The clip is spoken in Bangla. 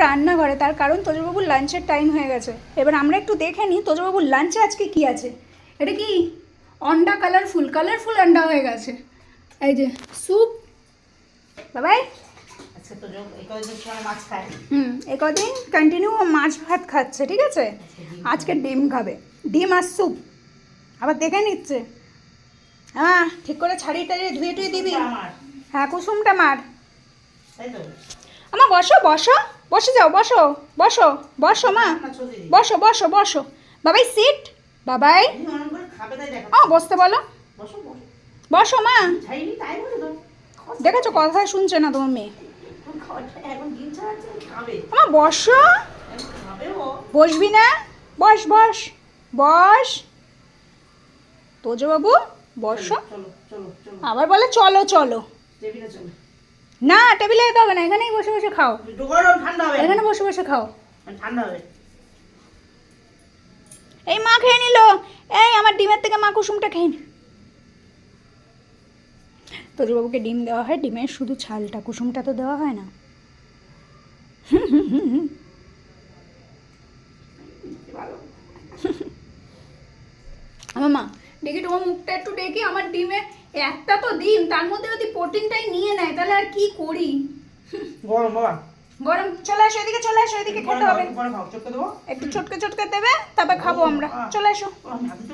রান্নাঘরে, তার কারণ তোজবাবুর লাঞ্চের টাইম হয়ে গেছে। এবার আমরা একটু দেখে নিই তোজবাবুর লাঞ্চে আজকে কি আছে। এটা কি অন্ডা, কালারফুল কালারফুল অন্ডা হয়ে গেছে। এই যে স্যুপ বাবাই। আচ্ছা তো এই কদিন সময় মাছ খায়। এই কদিন কন্টিনিউ মাছ ভাত খাচ্ছে, ঠিক আছে। আজকে ডিম খাবে, ডিম আর স্যুপ। আবার দেখে নিচ্ছে। হ্যাঁ ঠিক করে ছাড়িয়ে টাড়িয়ে ধুয়ে টুয়ে দিবি। হ্যাঁ কুসুমটা মার। তাই তো আমা বসো বসো, বসে যাও, বসো বসো বসো মা, বসো বসো বসো। বাবাই সিট, বাবাই খাবে তাই দেখো। বসতে বলো, বসো বসো। বসো মা। খাইনি তাই বলে তো। দেখেছো কথা শুনছে না তোমার মেয়ে। এখন ডিম ছাড়াচ্ছে খাবে। আমা বসো। খাবে ও। বসবি না? বস বস বস। তোজবাবু বসো। চলো চলো চলো। আবার বলে চলো চলো। টেবিলে চলো। না টেবিলে যেতে হবে না, এখানেই বসে বসে খাও। গরম ঠান্ডা হবে। এখানে বসে বসে খাও। ঠান্ডা হবে। এই মা খেয়ে নিল। এই আমার ডিমের থেকে মা কুসুমটা খেয়ে নি। তোজবাবুকে ডিম দেওয়া হয়, ডিমের শুধু ছালটা, কুসুমটা তো দেওয়া হয় না। আমার মা দেখি তোমার মুখটা একটু দেখি। আমার ডিমে একটা তো ডিম, তার মধ্যে যদি প্রোটিনটাই নিয়ে নেয় তাহলে আর কি করি। গরম বাবা। গরম। চলে আসো এদিকে, চলে আসো এদিকে, খেতে হবে। পরে খাও চটকে দেবো। একটু চটকে চটকে দেবে, তারপর খাবো আমরা। চলে আসো।